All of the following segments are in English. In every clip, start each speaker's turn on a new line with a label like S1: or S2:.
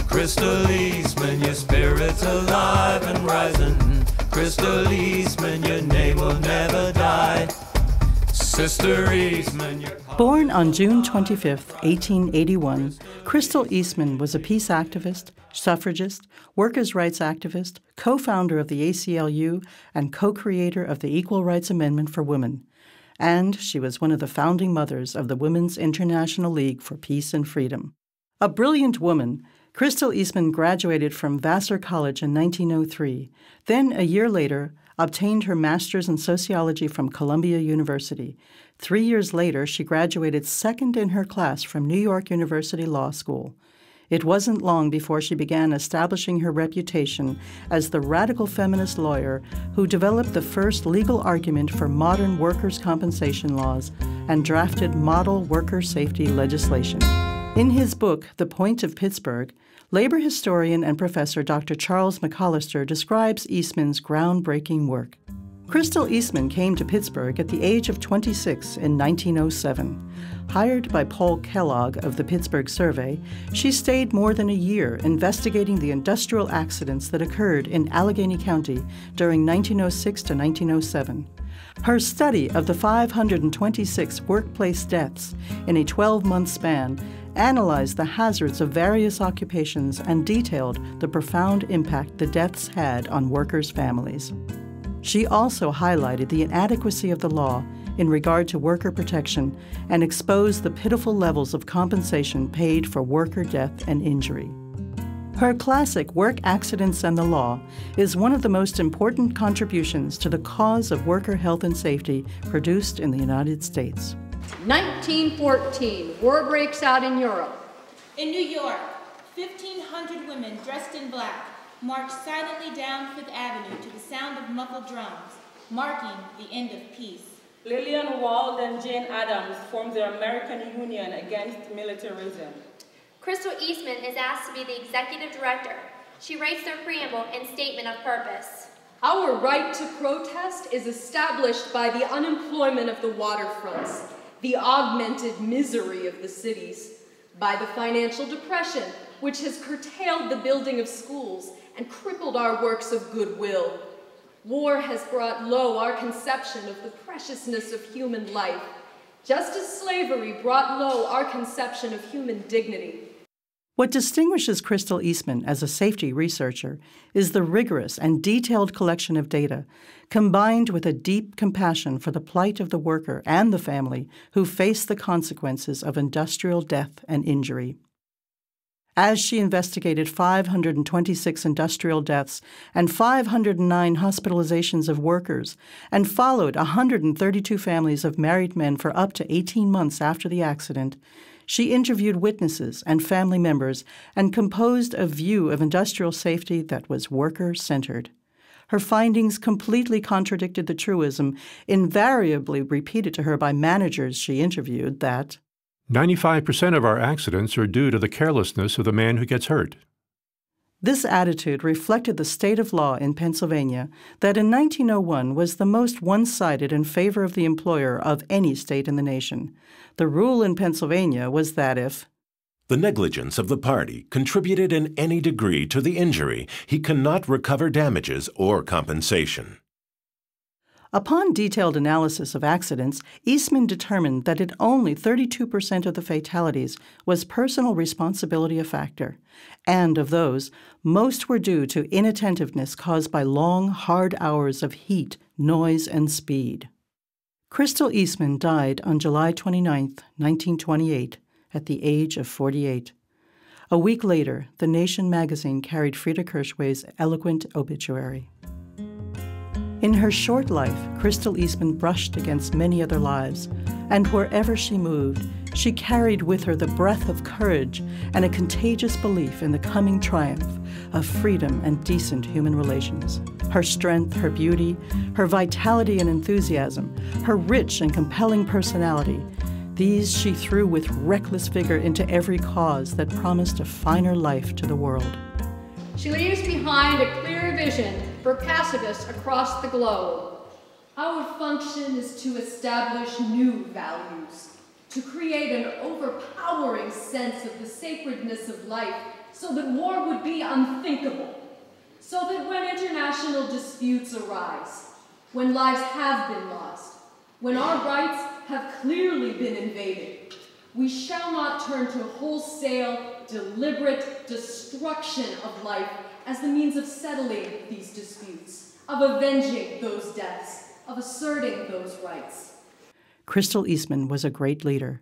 S1: Crystal Eastman, your spirit's alive and rising. Crystal Eastman, your name will never die. Sister Eastman, your...
S2: Born on June 25, 1881, Crystal Eastman was a peace activist, suffragist, workers' rights activist, co-founder of the ACLU, and co-creator of the Equal Rights Amendment for Women. And she was one of the founding mothers of the Women's International League for Peace and Freedom. A brilliant woman, Crystal Eastman graduated from Vassar College in 1903, then a year later obtained her master's in sociology from Columbia University. 3 years later, she graduated second in her class from New York University Law School. It wasn't long before she began establishing her reputation as the radical feminist lawyer who developed the first legal argument for modern workers' compensation laws and drafted model worker safety legislation. In his book, The Point of Pittsburgh, labor historian and professor Dr. Charles McCollister describes Eastman's groundbreaking work. Crystal Eastman came to Pittsburgh at the age of 26 in 1907. Hired by Paul Kellogg of the Pittsburgh Survey, she stayed more than a year investigating the industrial accidents that occurred in Allegheny County during 1906 to 1907. Her study of the 526 workplace deaths in a 12-month span analyzed the hazards of various occupations and detailed the profound impact the deaths had on workers' families. She also highlighted the inadequacy of the law in regard to worker protection and exposed the pitiful levels of compensation paid for worker death and injury. Her classic Work Accidents and the Law is one of the most important contributions to the cause of worker health and safety produced in the United States.
S3: 1914, war breaks out in Europe.
S4: In New York, 1,500 women dressed in black marched silently down Fifth Avenue to the sound of muffled drums, marking the end of peace.
S5: Lillian Wald and Jane Addams formed the American Union Against Militarism.
S6: Crystal Eastman is asked to be the executive director. She writes their preamble and statement of purpose.
S3: Our right to protest is established by the unemployment of the waterfronts, the augmented misery of the cities, by the financial depression, which has curtailed the building of schools and crippled our works of goodwill. War has brought low our conception of the preciousness of human life, just as slavery brought low our conception of human dignity.
S2: What distinguishes Crystal Eastman as a safety researcher is the rigorous and detailed collection of data, combined with a deep compassion for the plight of the worker and the family who face the consequences of industrial death and injury. As she investigated 526 industrial deaths and 509 hospitalizations of workers, and followed 132 families of married men for up to 18 months after the accident, she interviewed witnesses and family members and composed a view of industrial safety that was worker-centered. Her findings completely contradicted the truism, invariably repeated to her by managers she interviewed, that
S7: 95% of our accidents are due to the carelessness of the man who gets hurt.
S2: This attitude reflected the state of law in Pennsylvania that in 1901 was the most one-sided in favor of the employer of any state in the nation. The rule in Pennsylvania was that if
S8: the negligence of the party contributed in any degree to the injury, he cannot recover damages or compensation.
S2: Upon detailed analysis of accidents, Eastman determined that in only 32% of the fatalities was personal responsibility a factor, and of those, most were due to inattentiveness caused by long, hard hours of heat, noise, and speed. Crystal Eastman died on July 29, 1928, at the age of 48. A week later, The Nation magazine carried Frida Kirchway's eloquent obituary. In her short life, Crystal Eastman brushed against many other lives, and wherever she moved, she carried with her the breath of courage and a contagious belief in the coming triumph of freedom and decent human relations. Her strength, her beauty, her vitality and enthusiasm, her rich and compelling personality, these she threw with reckless vigor into every cause that promised a finer life to the world.
S3: She leaves behind a clear vision for pacifists across the globe. Our function is to establish new values, to create an overpowering sense of the sacredness of life so that war would be unthinkable, so that when international disputes arise, when lives have been lost, when our rights have clearly been invaded, we shall not turn to wholesale, deliberate destruction of life as the means of settling these disputes, of avenging those deaths, of asserting those rights.
S2: Crystal Eastman was a great leader.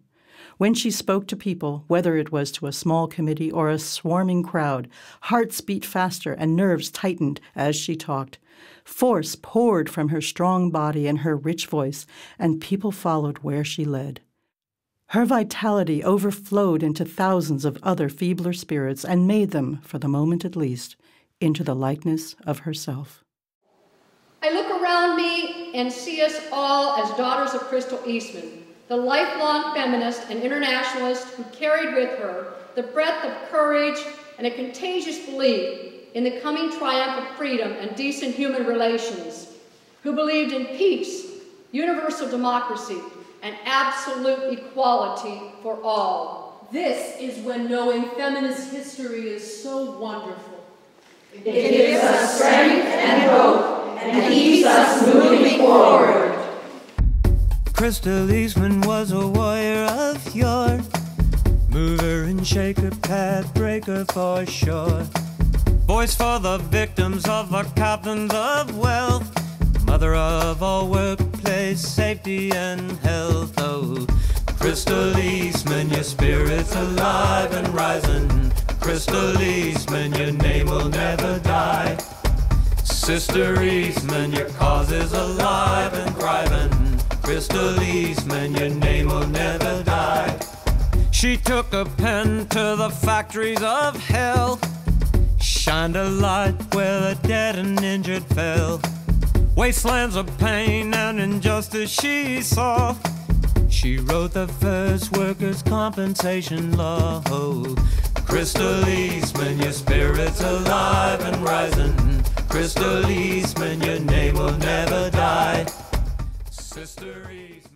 S2: When she spoke to people, whether it was to a small committee or a swarming crowd, hearts beat faster and nerves tightened as she talked. Force poured from her strong body and her rich voice, and people followed where she led. Her vitality overflowed into thousands of other feebler spirits and made them, for the moment at least, into the likeness of herself.
S9: I look around me and see us all as daughters of Crystal Eastman, the lifelong feminist and internationalist who carried with her the breadth of courage and a contagious belief in the coming triumph of freedom and decent human relations, who believed in peace, universal democracy, and absolute equality for all.
S3: This is when knowing feminist history is so wonderful.
S10: It gives us strength and hope and keeps us moving forward.
S1: Crystal Eastman was a warrior of yore, mover and shaker, path breaker for sure. Voice for the victims of the captains of wealth, mother of all workplace safety and health. Oh, Crystal Eastman, your spirit's alive and rising. Crystal Eastman, your name will never die. Sister Eastman, your cause is alive and thriving. Crystal Eastman, your name will never die. She took a pen to the factories of hell, shined a light where the dead and injured fell. Wastelands of pain and injustice she saw. She wrote the first workers' compensation law. Oh, Crystal Eastman, your spirit's alive and rising. Crystal Eastman, your name will never die. Sister Eastman.